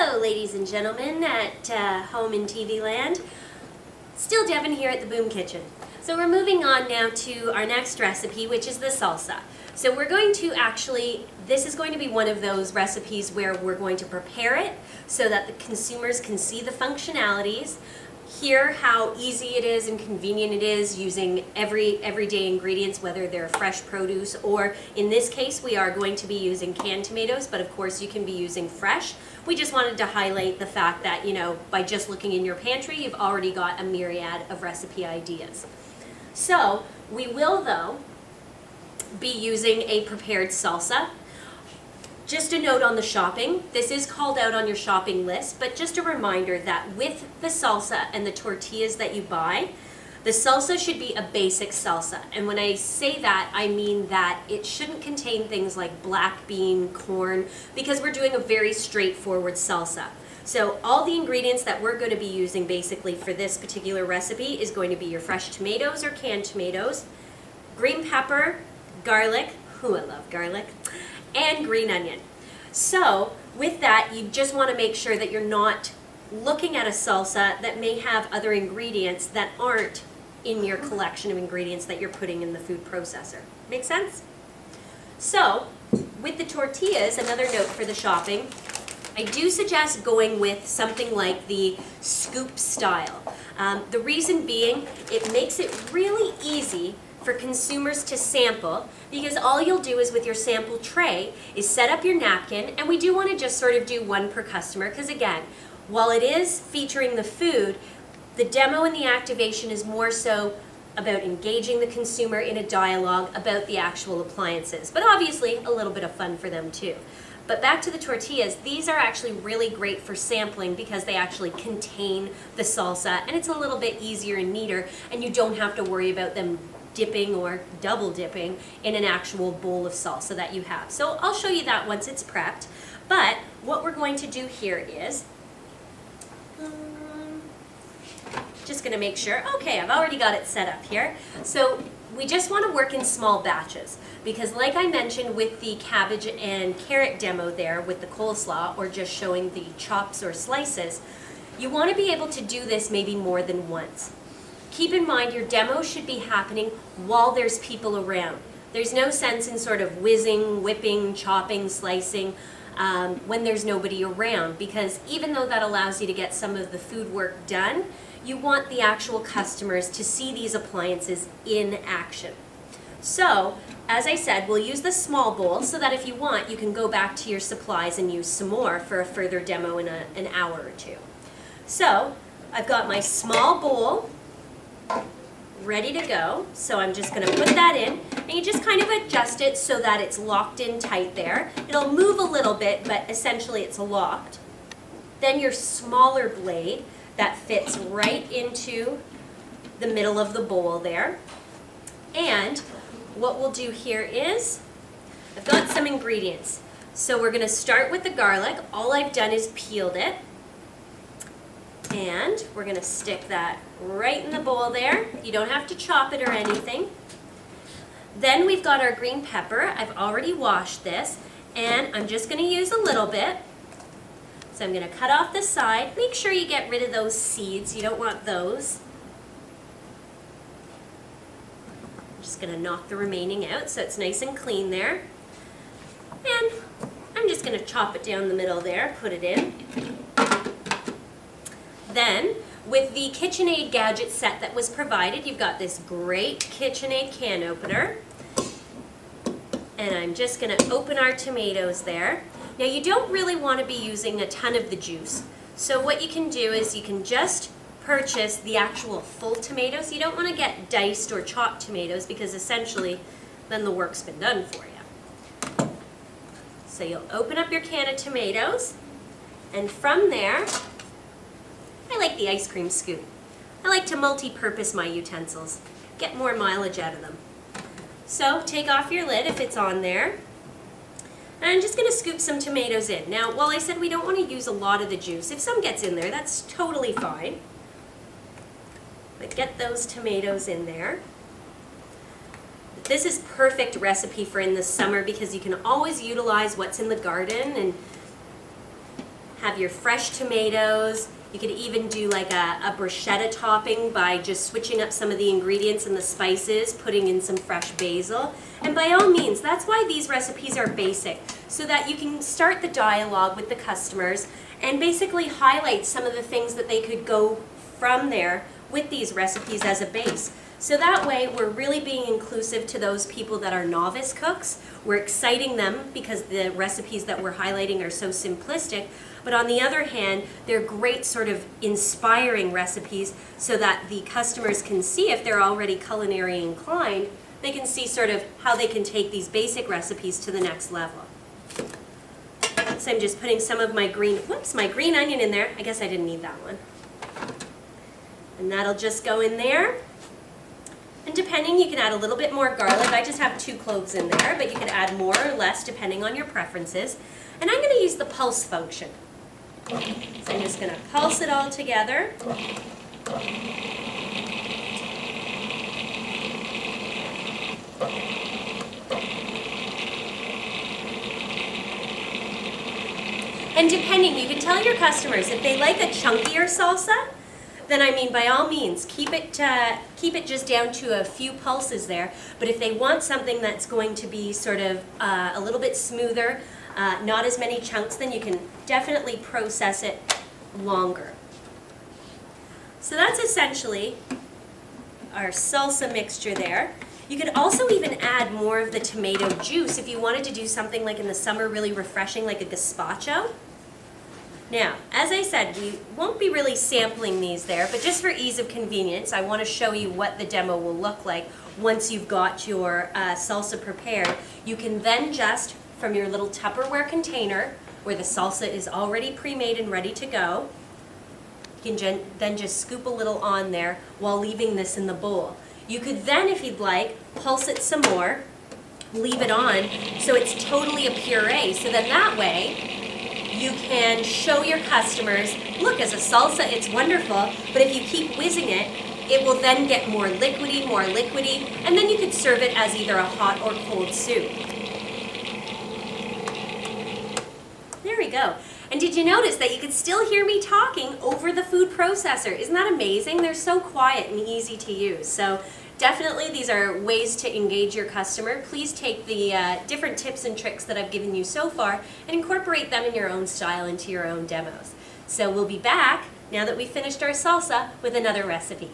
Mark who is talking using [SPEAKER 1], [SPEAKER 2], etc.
[SPEAKER 1] Hello, ladies and gentlemen at home in TV land. Still Devin here at the Boom Kitchen. So we're moving on now to our next recipe, which is the salsa. So we're going to this is going to be one of those recipes where we're going to prepare it so that the consumers can see the functionalities, hear how easy it is and convenient it is using everyday ingredients, whether they're fresh produce or in this case we are going to be using canned tomatoes, but of course you can be using fresh. We just wanted to highlight the fact that, you know, by just looking in your pantry, you've already got a myriad of recipe ideas. So we will, though, be using a prepared salsa. Just a note on the shopping, this is called out on your shopping list, but just a reminder that with the salsa and the tortillas that you buy, the salsa should be a basic salsa. And when I say that, I mean that it shouldn't contain things like black bean, corn, because we're doing a very straightforward salsa. So all the ingredients that we're going to be using basically for this particular recipe is going to be your fresh tomatoes or canned tomatoes, green pepper, garlic, I love garlic, and green onion. So with that, you just want to make sure that you're not looking at a salsa that may have other ingredients that aren't in your collection of ingredients that you're putting in the food processor. Make sense? So with the tortillas, another note for the shopping, I do suggest going with something like the scoop style. The reason being, it makes it really easy for consumers to sample, because all you'll do is with your sample tray is set up your napkin, and we do want to just sort of do one per customer, because again, while it is featuring the food, the demo and the activation is more so about engaging the consumer in a dialogue about the actual appliances, but obviously a little bit of fun for them too. But back to the tortillas, these are actually really great for sampling because they actually contain the salsa, and it's a little bit easier and neater, and you don't have to worry about them dipping or double dipping in an actual bowl of salsa that you have. So I'll show you that once it's prepped. But what we're going to do here is, just going to make sure, okay, I've already got it set up here. So we just want to work in small batches because like I mentioned with the cabbage and carrot demo there with the coleslaw or just showing the chops or slices, you want to be able to do this maybe more than once. Keep in mind your demo should be happening while there's people around. There's no sense in sort of whizzing, whipping, chopping, slicing when there's nobody around, because even though that allows you to get some of the food work done, you want the actual customers to see these appliances in action. So, as I said, we'll use the small bowl so that if you want, you can go back to your supplies and use some more for a further demo in an hour or two. So, I've got my small bowl ready to go, so I'm just going to put that in, and you just kind of adjust it so that it's locked in tight there. It'll move a little bit, but essentially it's locked. Then your smaller blade that fits right into the middle of the bowl there. And what we'll do here is, I've got some ingredients. So we're going to start with the garlic. All I've done is peeled it. And we're going to stick that right in the bowl there. You don't have to chop it or anything. Then we've got our green pepper. I've already washed this, and I'm just going to use a little bit. So I'm going to cut off the side. Make sure you get rid of those seeds. You don't want those. I'm just going to knock the remaining out so it's nice and clean there. And I'm just going to chop it down the middle there, put it in. Then, with the KitchenAid gadget set that was provided, you've got this great KitchenAid can opener. And I'm just going to open our tomatoes there. Now, you don't really want to be using a ton of the juice. So what you can do is you can just purchase the actual full tomatoes. You don't want to get diced or chopped tomatoes because essentially then the work's been done for you. So you'll open up your can of tomatoes, and from there, I like the ice cream scoop. I like to multi-purpose my utensils, get more mileage out of them. So take off your lid if it's on there. And I'm just going to scoop some tomatoes in. Now, while I said we don't want to use a lot of the juice, if some gets in there, that's totally fine. But get those tomatoes in there. This is perfect recipe for in the summer because you can always utilize what's in the garden and have your fresh tomatoes. You could even do like a bruschetta topping by just switching up some of the ingredients and the spices, putting in some fresh basil. And by all means, that's why these recipes are basic, so that you can start the dialogue with the customers and basically highlight some of the things that they could go from there with these recipes as a base. So that way we're really being inclusive to those people that are novice cooks. We're exciting them because the recipes that we're highlighting are so simplistic, but on the other hand, they're great sort of inspiring recipes so that the customers can see, if they're already culinary inclined, they can see sort of how they can take these basic recipes to the next level. So I'm just putting some of my green onion in there. I guess I didn't need that one. And that'll just go in there. And depending, you can add a little bit more garlic. I just have 2 cloves in there, but you can add more or less depending on your preferences. And I'm going to use the pulse function. So I'm just going to pulse it all together. And depending, you can tell your customers if they like a chunkier salsa, then I mean, by all means, keep it just down to a few pulses there. But if they want something that's going to be sort of a little bit smoother, not as many chunks, then you can definitely process it longer. So that's essentially our salsa mixture there. You could also even add more of the tomato juice if you wanted to do something like in the summer really refreshing, like a gazpacho. Now, as I said, we won't be really sampling these there, but just for ease of convenience, I want to show you what the demo will look like once you've got your salsa prepared. You can then just, from your little Tupperware container, where the salsa is already pre-made and ready to go, you can then just scoop a little on there while leaving this in the bowl. You could then, if you'd like, pulse it some more, leave it on, so it's totally a puree, so then that way, you can show your customers, look, as a salsa, it's wonderful, but if you keep whizzing it, it will then get more liquidy, and then you could serve it as either a hot or cold soup. There we go. And did you notice that you could still hear me talking over the food processor? Isn't that amazing? They're so quiet and easy to use. So definitely these are ways to engage your customer. Please take the different tips and tricks that I've given you so far and incorporate them in your own style into your own demos. So we'll be back, now that we've finished our salsa, with another recipe.